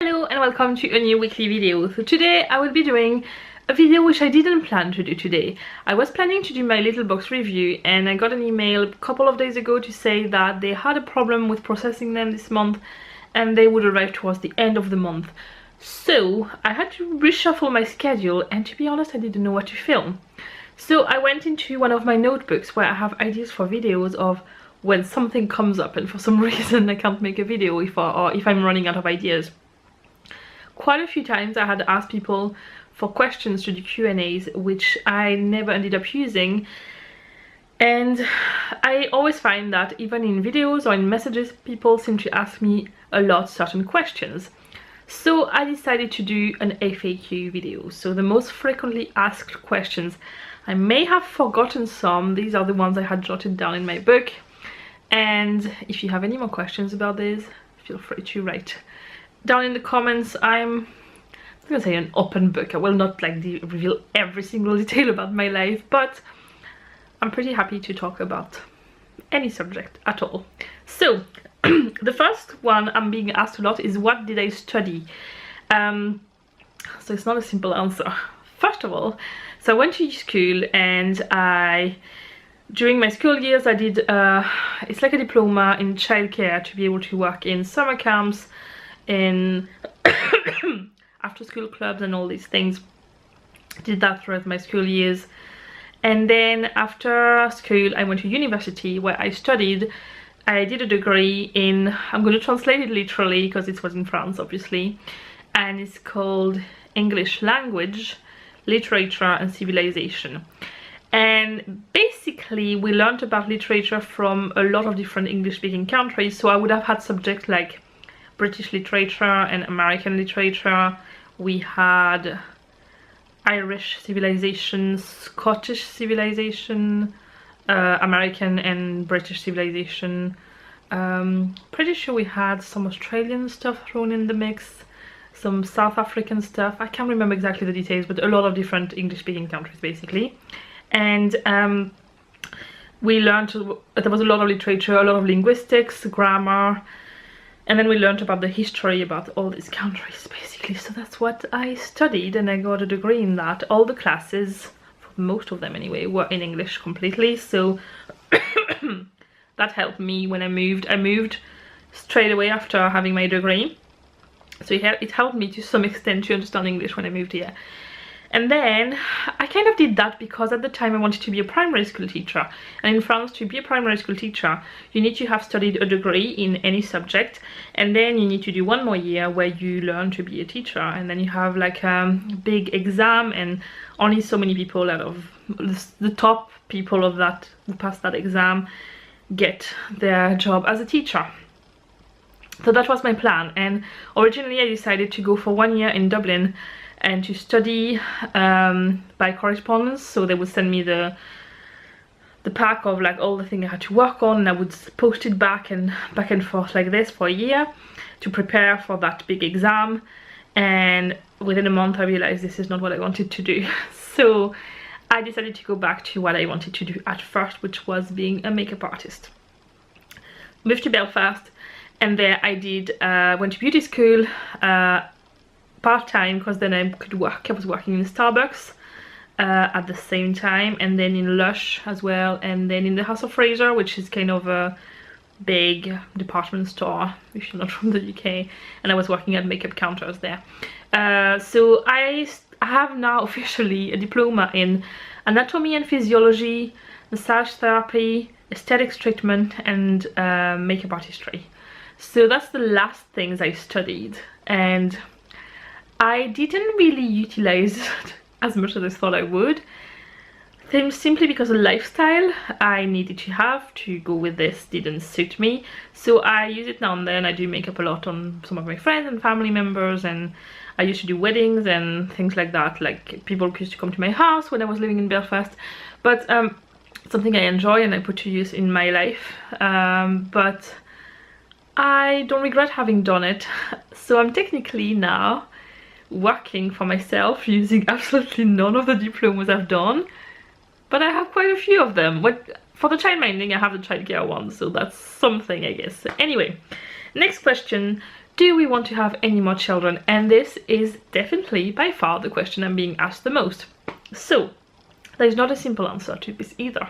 Hello and welcome to a new weekly video. So today I will be doing a video which I didn't plan to do today. I was planning to do my little box review and I got an email a couple of days ago to say that they had a problem with processing them this month and they would arrive towards the end of the month. So I had to reshuffle my schedule and to be honest I didn't know what to film. So I went into one of my notebooks where I have ideas for videos of when something comes up and for some reason I can't make a video if I'm running out of ideas. Quite a few times I had asked people for questions to do Q&As which I never ended up using, and I always find that even in videos or in messages people seem to ask me a lot certain questions. So I decided to do an FAQ video, so the most frequently asked questions. I may have forgotten some, these are the ones I had jotted down in my book, and if you have any more questions about this, feel free to write down in the comments. I'm gonna say an open book. I will not like reveal every single detail about my life, but I'm pretty happy to talk about any subject at all. So the first one I'm being asked a lot is what did I study? So it's not a simple answer. First of all, so I went to school and during my school years I did it's like a diploma in childcare to be able to work in summer camps, in after school clubs and all these things. Did that throughout my school years, and then after school I went to university where I did a degree in, I'm going to translate it literally because it was in France obviously, and it's called English Language, Literature and Civilization. And basically we learned about literature from a lot of different English speaking countries, so I would have had subjects like British literature and American literature. We had Irish civilization, Scottish civilization, American and British civilization. Pretty sure we had some Australian stuff thrown in the mix, some South African stuff. I can't remember exactly the details, but a lot of different English speaking countries basically. And we learned there was a lot of literature, a lot of linguistics, grammar, and then we learned about the history about all these countries basically. So that's what I studied and I got a degree in that. All the classes, most of them anyway, were in English completely, so that helped me when I moved. I moved straight away after having my degree, so it helped me to some extent to understand English when I moved here. And then I kind of did that because at the time I wanted to be a primary school teacher, and in France to be a primary school teacher you need to have studied a degree in any subject, and then you need to do one more year where you learn to be a teacher, and then you have like a big exam, and only so many people out of the top people of that who pass that exam get their job as a teacher. So that was my plan, and originally I decided to go for 1 year in Dublin and to study by correspondence. So they would send me the pack of like all the things I had to work on, and I would post it back and forth like this for a year to prepare for that big exam. And within a month I realized this is not what I wanted to do. So I decided to go back to what I wanted to do at first, which was being a makeup artist. Moved to Belfast, and there I did went to beauty school part-time, because then I could work. I was working in Starbucks at the same time, and then in Lush as well, and then in the House of Fraser, which is kind of a big department store if you're not from the UK, and I was working at makeup counters there. So I have now officially a diploma in anatomy and physiology, massage therapy, aesthetics treatment, and makeup artistry. So that's the last things I studied, and I didn't really utilize it as much as I thought I would, simply because the lifestyle I needed to have to go with this didn't suit me. So I use it now and then. I do makeup a lot on some of my friends and family members, and I used to do weddings and things like that. Like people used to come to my house when I was living in Belfast, but something I enjoy and I put to use in my life, but I don't regret having done it. So I'm technically now working for myself using absolutely none of the diplomas I've done, but I have quite a few of them. For the childminding I have the childcare one, so that's something I guess. Anyway, next question, do we want to have any more children? And this is definitely by far the question I'm being asked the most. So there's not a simple answer to this either.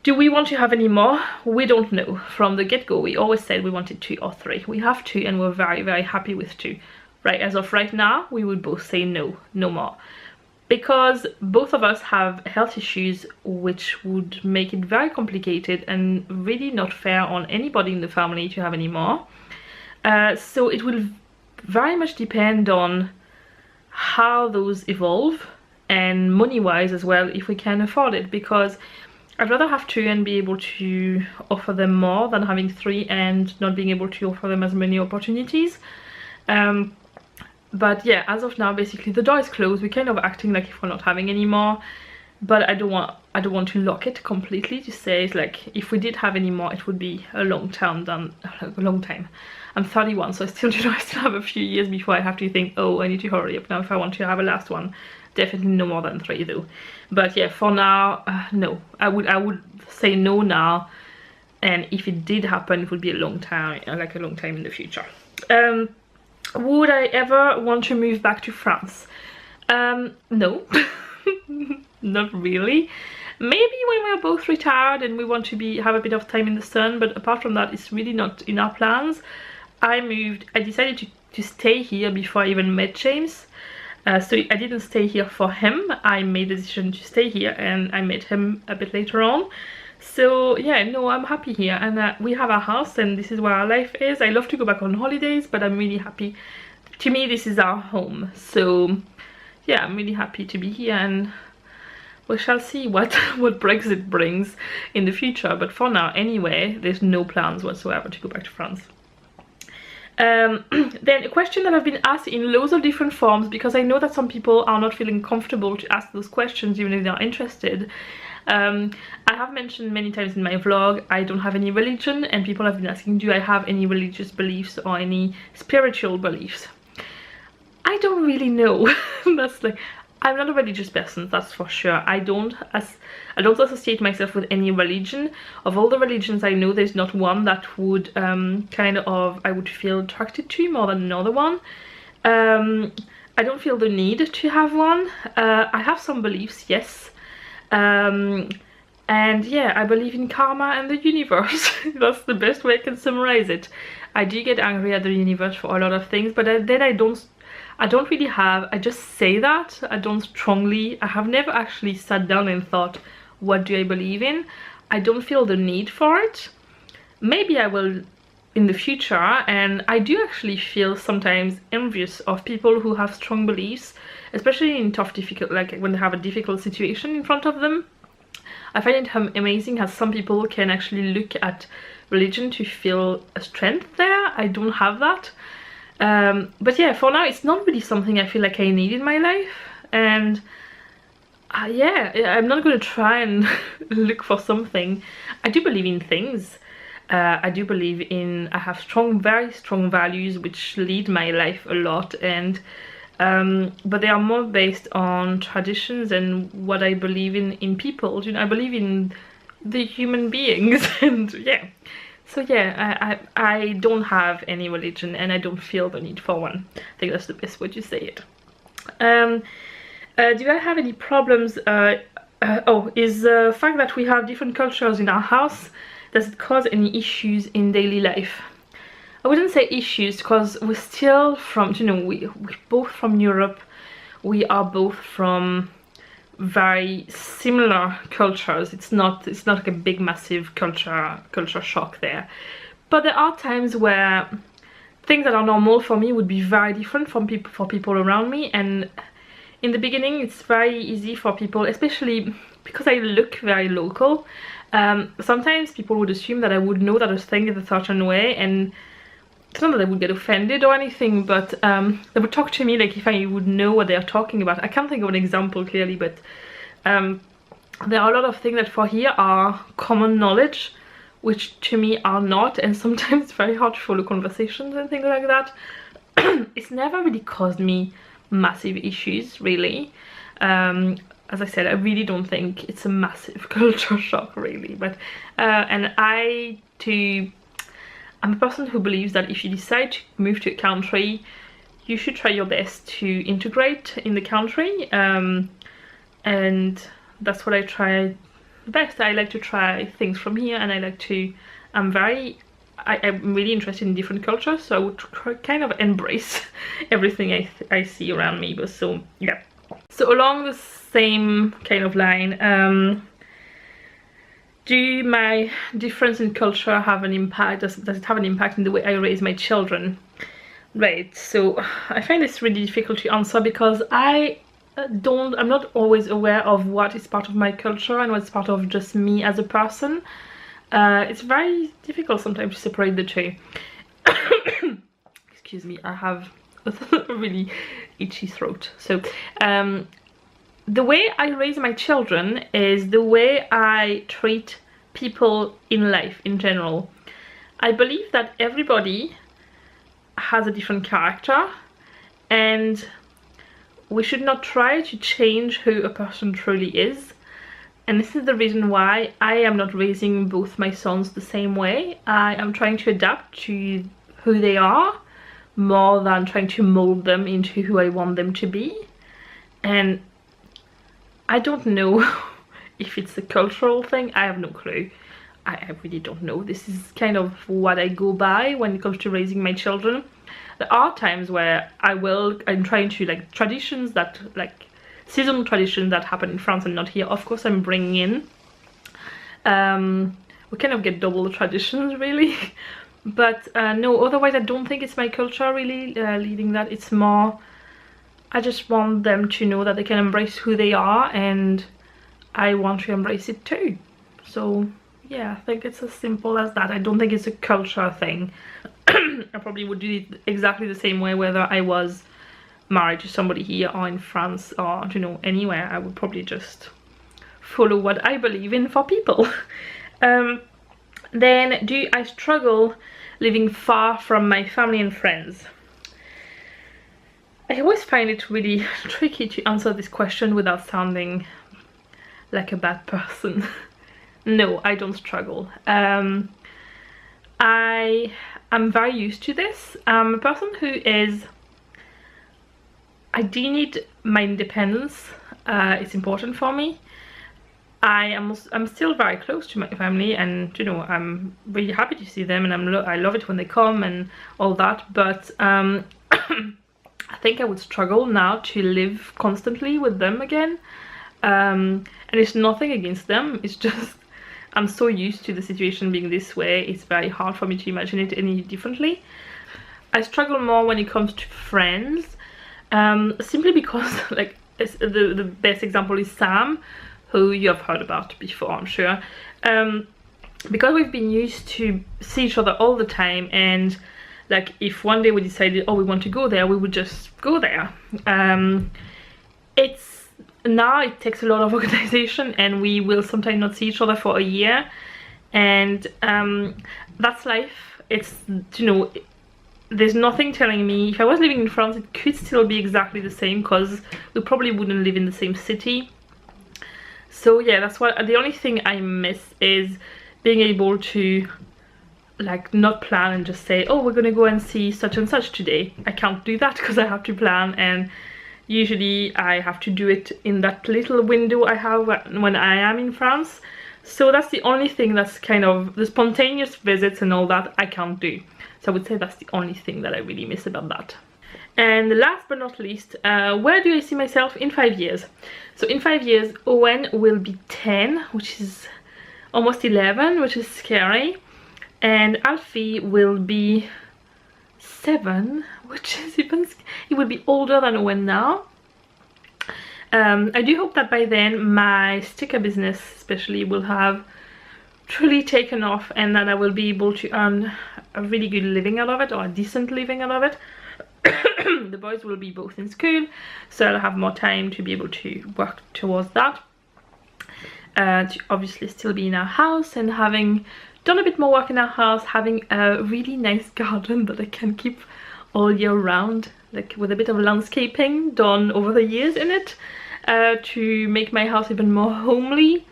Do we want to have any more? We don't know. From the get-go, we always said we wanted 2 or 3. We have 2 and we're very, very happy with 2. Right, as of right now, we would both say no, no more. Because both of us have health issues which would make it very complicated and really not fair on anybody in the family to have any more. So it will very much depend on how those evolve, and money-wise as well, if we can afford it, because I'd rather have 2 and be able to offer them more than having 3 and not being able to offer them as many opportunities. But yeah, as of now, basically the door is closed. We're kind of acting like if we're not having any more, but I don't want to lock it completely, to say it's like if we did have any more, it would be a long time. I'm 31, so I still have a few years before I have to think, oh, I need to hurry up now if I want to have a last one. Definitely no more than 3 though. But yeah, for now, no. I would say no now, and if it did happen, it would be a long time, like a long time in the future. Would I ever want to move back to France? No. Not really. Maybe when we're both retired and we want to have a bit of time in the sun, but apart from that, it's really not in our plans. I decided to stay here before I even met James. So I didn't stay here for him. I made the decision to stay here and I met him a bit later on. So yeah, no, I'm happy here, and we have our house and this is where our life is. I love to go back on holidays, but I'm really happy. To me, this is our home. So yeah, I'm really happy to be here, and we shall see what Brexit brings in the future. But for now, anyway, there's no plans whatsoever to go back to France. Then a question that I've been asked in loads of different forms, because I know that some people are not feeling comfortable to ask those questions even if they're interested. I have mentioned many times in my vlog I don't have any religion, and people have been asking, do I have any religious beliefs or any spiritual beliefs? I don't really know. That's like, I'm not a religious person, that's for sure. I don't associate myself with any religion. Of all the religions I know, there's not one that would I would feel attracted to more than another one. I don't feel the need to have one. I have some beliefs, yes. And yeah, I believe in karma and the universe. That's the best way I can summarize it. I do get angry at the universe for a lot of things, but then I don't really have, I just say that, I don't strongly, I have never actually sat down and thought, what do I believe in? I don't feel the need for it. Maybe I will in the future, and I do actually feel sometimes envious of people who have strong beliefs, especially in difficult, like when they have a difficult situation in front of them. I find it amazing how some people can actually look at religion to feel a strength there. I don't have that. But yeah, for now it's not really something I feel like I need in my life, and yeah, I'm not going to try and look for something. I do believe in things. I do believe I have very strong values which lead my life a lot, and but they are more based on traditions and what I believe in people. You know, I believe in the human beings, and yeah. So yeah, I don't have any religion, and I don't feel the need for one. I think that's the best way to say it. Do I have any problems? Is the fact that we have different cultures in our house, does it cause any issues in daily life? I wouldn't say issues, because we're still from, you know, we're both from Europe. We are both from very similar cultures. It's not like a big massive culture shock there, but there are times where things that are normal for me would be very different for people around me, and in the beginning it's very easy for people, especially because I look very local. Sometimes people would assume that I would know that a thing is a certain way, and it's not that I would get offended or anything, but they would talk to me like if I would know what they're talking about. I can't think of an example clearly, but there are a lot of things that for here are common knowledge, which to me are not, and sometimes it's very hard to follow conversations and things like that. It's never really caused me massive issues, really. As I said, I really don't think it's a massive culture shock, really, but and I'm a person who believes that if you decide to move to a country, you should try your best to integrate in the country, and that's what I try best. I like to try things from here, and I like to, I'm really interested in different cultures, so I would kind of embrace everything I see around me. But so yeah, so along the same kind of line, do my difference in culture have an impact? Does it have an impact in the way I raise my children? Right, so I find this really difficult to answer because I'm not always aware of what is part of my culture and what's part of just me as a person. It's very difficult sometimes to separate the two. Excuse me, I have a really itchy throat. So the way I raise my children is the way I treat people in life in general. I believe that everybody has a different character, and we should not try to change who a person truly is. And this is the reason why I am not raising both my sons the same way. I am trying to adapt to who they are more than trying to mold them into who I want them to be. And I don't know if it's a cultural thing. I have no clue. I really don't know. This is kind of what I go by when it comes to raising my children. There are times where I'm trying to, like, traditions that, like, seasonal traditions that happen in France and not here, of course I'm bringing in. We kind of get double the traditions really. But no, otherwise I don't think it's my culture really leading that. It's more, I just want them to know that they can embrace who they are, and I want to embrace it too. So yeah, I think it's as simple as that. I don't think it's a culture thing. I probably would do it exactly the same way whether I was married to somebody here or in France or, you know, anywhere. I would probably just follow what I believe in for people. Then, do I struggle living far from my family and friends? I always find it really tricky to answer this question without sounding like a bad person. No, I don't struggle. I'm very used to this. I'm a person who is, I do need my independence. It's important for me. I'm still very close to my family, and you know, I'm really happy to see them, and I love it when they come and all that. But I think I would struggle now to live constantly with them again. And it's nothing against them. It's just I'm so used to the situation being this way. It's very hard for me to imagine it any differently. I struggle more when it comes to friends, simply because, like, the best example is Sam, who you have heard about before, I'm sure. Because we've been used to see each other all the time, and like if one day we decided, oh, we want to go there, we would just go there. Now it takes a lot of organization, and we will sometimes not see each other for a year, and that's life. It's, you know, there's nothing telling me, if I was living in France it could still be exactly the same, because we probably wouldn't live in the same city. So yeah, that's what the only thing I miss is being able to, like, not plan and just say, oh, we're gonna go and see such and such today. I can't do that because I have to plan, and usually I have to do it in that little window I have when I am in France. So that's the only thing that's kind of, the spontaneous visits and all that I can't do. So I would say that's the only thing that I really miss about that. And last but not least, where do I see myself in 5 years? So in 5 years, Owen will be 10, which is almost 11, which is scary. And Alfie will be 7, which is even, he will be older than Owen now. I do hope that by then my sticker business especially will have truly taken off, and that I will be able to earn a really good living out of it, or a decent living out of it. The boys will be both in school, so I'll have more time to be able to work towards that. To obviously still be in our house, and having done a bit more work in our house, having a really nice garden that I can keep all year round, like with a bit of landscaping done over the years in it, to make my house even more homely.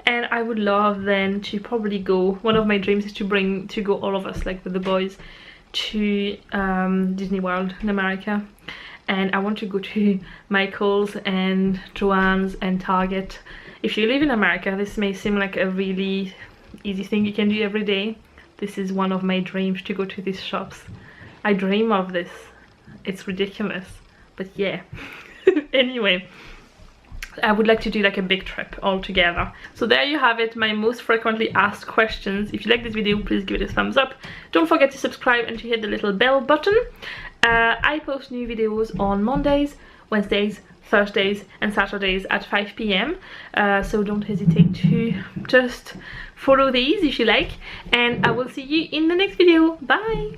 and I would love then to probably go, one of my dreams is to go all of us, like with the boys, to Disney World in America. And I want to go to Michael's and Joann's and Target. If you live in America, this may seem like a really easy thing you can do every day. This is one of my dreams, to go to these shops. I dream of this. It's ridiculous, but yeah. Anyway, I would like to do like a big trip all together. So there you have it, my most frequently asked questions. If you like this video, please give it a thumbs up. Don't forget to subscribe and to hit the little bell button. I post new videos on Mondays, Wednesdays, Thursdays and Saturdays at 5 p.m. So don't hesitate to just follow these if you like, and I will see you in the next video. Bye!